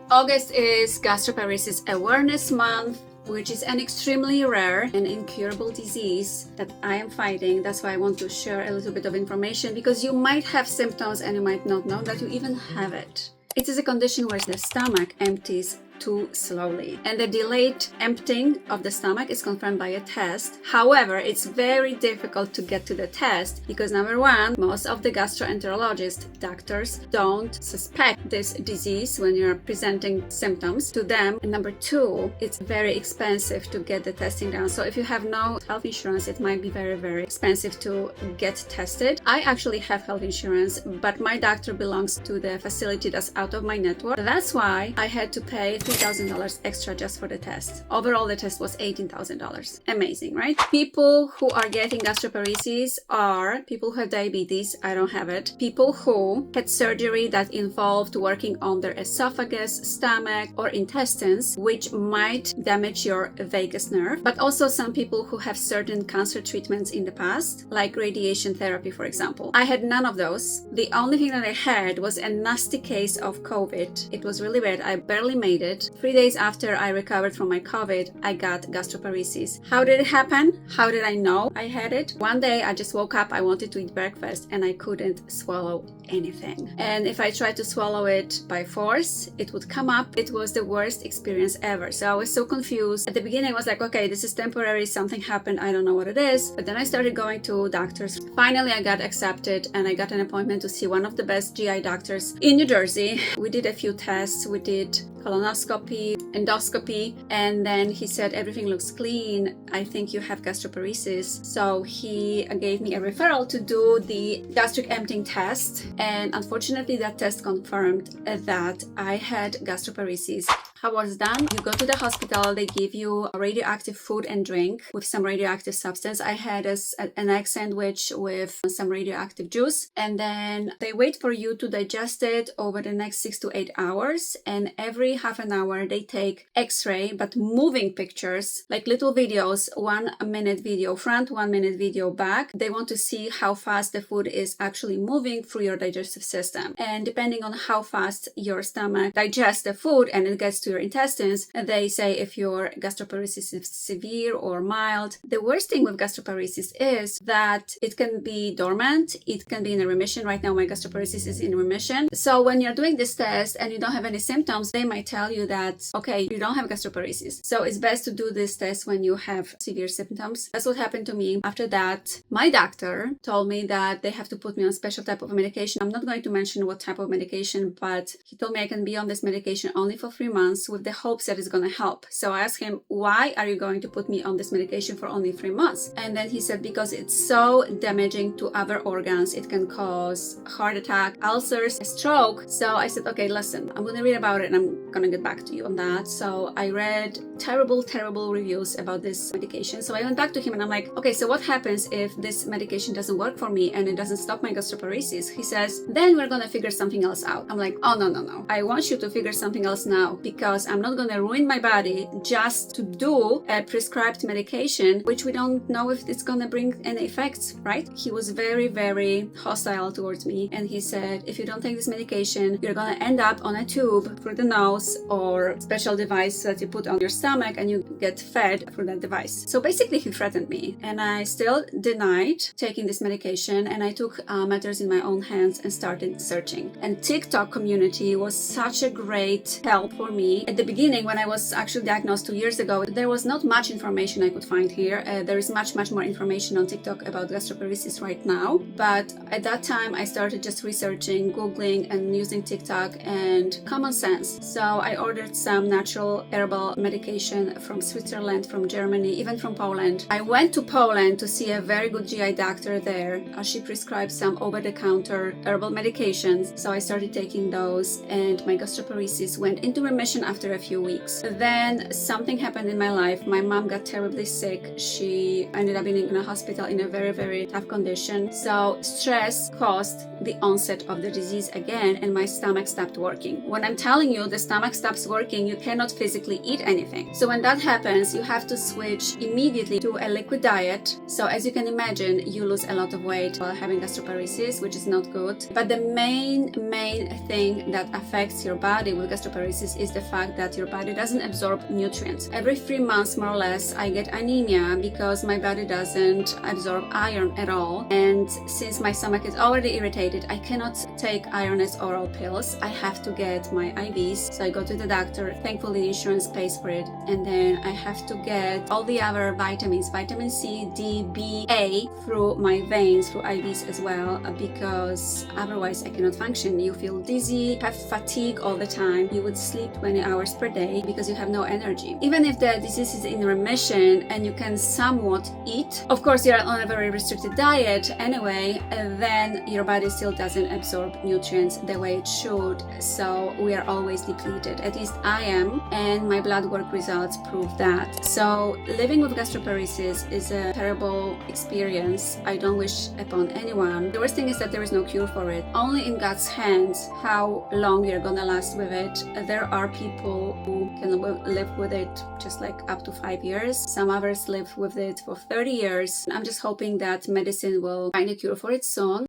August is Gastroparesis Awareness Month, which is an extremely rare and incurable disease that I am fighting. That's why I want to share a little bit of information, because you might have symptoms and you might not know that you even have it. It is a condition where the stomach empties too slowly, and the delayed emptying of the stomach is confirmed by a test. However, it's very difficult to get to the test because, number one, most of the gastroenterologist doctors don't suspect this disease when you're presenting symptoms to them, and number two, it's very expensive to get the testing done. So if you have no health insurance, it might be very expensive to get tested. I actually have health insurance, but my doctor belongs to the facility that's out of my network. That's why I had to pay $3,000 extra just for the test. Overall, the test was $18,000. Amazing, right? People who are getting gastroparesis are people who have diabetes. I don't have it. People who had surgery that involved working on their esophagus, stomach, or intestines, which might damage your vagus nerve. But also some people who have certain cancer treatments in the past, like radiation therapy, for example. I had none of those. The only thing that I had was a nasty case of COVID. It was really bad. I barely made it. 3 days after I recovered from my COVID, I got gastroparesis. How did it happen? How did I know I had it? One day I just woke up, I wanted to eat breakfast, and I couldn't swallow anything. And if I tried to swallow it by force, it would come up. It was the worst experience ever. So I was so confused. At the beginning, I was like, okay, this is temporary. Something happened. I don't know what it is. But then I started going to doctors. Finally, I got accepted and I got an appointment to see one of the best GI doctors in New Jersey. We did a few tests. We did colonoscopy, endoscopy, and then he said, everything looks clean. I think you have gastroparesis. So he gave me a referral to do the gastric emptying test. And unfortunately, that test confirmed that I had gastroparesis. How was it done? You go to the hospital, they give you radioactive food and drink with some radioactive substance. I had an egg sandwich with some radioactive juice, and then they wait for you to digest it over the next 6 to 8 hours. And every half an hour, they take x-ray, but moving pictures, like little videos, 1 minute video front, 1 minute video back. They want to see how fast the food is actually moving through your digestive system. And depending on how fast your stomach digests the food and it gets to your intestines, they say if your gastroparesis is severe or mild. The worst thing with gastroparesis is that it can be dormant, it can be in a remission. Right now my gastroparesis is in remission. So when you're doing this test and you don't have any symptoms, they might tell you that, okay, you don't have gastroparesis. So it's best to do this test when you have severe symptoms. That's what happened to me. After that, my doctor told me that they have to put me on special type of medication. I'm not going to mention what type of medication, but he told me I can be on this medication only for 3 months with the hopes that it's going to help. So I asked him, why are you going to put me on this medication for only 3 months? And then he said, because it's so damaging to other organs. It can cause heart attack, ulcers, a stroke. So I said, okay, listen, I'm going to read about it and I'm going to get back to you on that. So I read terrible reviews about this medication. So I went back to him and I'm like, okay, so what happens if this medication doesn't work for me and it doesn't stop my gastroparesis? He says, then we're going to figure something else out. I'm like, oh, no. I want you to figure something else now, because I'm not going to ruin my body just to do a prescribed medication, which we don't know if it's going to bring any effects, right? He was very hostile towards me. And he said, if you don't take this medication, you're going to end up on a tube through the nose or special device that you put on your stomach and you get fed through that device. So basically he threatened me, and I still denied taking this medication, and I took matters in my own hands and started searching. And TikTok community was such a great help for me. At the beginning, when I was actually diagnosed 2 years ago, there was not much information I could find here. There is much more information on TikTok about gastroparesis right now. But at that time, I started just researching, Googling, and using TikTok and common sense. So I ordered some natural herbal medication from Switzerland, from Germany, even from Poland. I went to Poland to see a very good GI doctor there. She prescribed some over-the-counter herbal medications. So I started taking those, and my gastroparesis went into remission after a few weeks. Then something happened in my life. My mom got terribly sick. She ended up being in a hospital in a very, very tough condition. So stress caused the onset of the disease again, and my stomach stopped working. When I'm telling you the stomach stops working, you cannot physically eat anything. So when that happens, you have to switch immediately to a liquid diet. So as you can imagine, you lose a lot of weight while having gastroparesis, which is not good. But the main thing that affects your body with gastroparesis is the fact that your body doesn't absorb nutrients. Every 3 months, more or less, I get anemia because my body doesn't absorb iron at all. And since my stomach is already irritated, I cannot take iron as oral pills. I have to get my IVs. So I go to the doctor. Thankfully, the insurance pays for it. And then I have to get all the other vitamins, vitamin C, D, B, A, through my veins, through IVs as well, because otherwise I cannot function. You feel dizzy, have fatigue all the time. You would sleep 20 hours per day because you have no energy. Even if the disease is in remission and you can somewhat eat, of course you're on a very restricted diet anyway, then your body still doesn't absorb nutrients the way it should. So we are always depleted. At least I am, and my blood work results prove that. So living with gastroparesis is a terrible experience. I don't wish upon anyone. The worst thing is that there is no cure for it. Only in God's hands how long you're gonna last with it. There are people who can live with it just like up to 5 years. Some others live with it for 30 years. I'm just hoping that medicine will find a cure for it soon.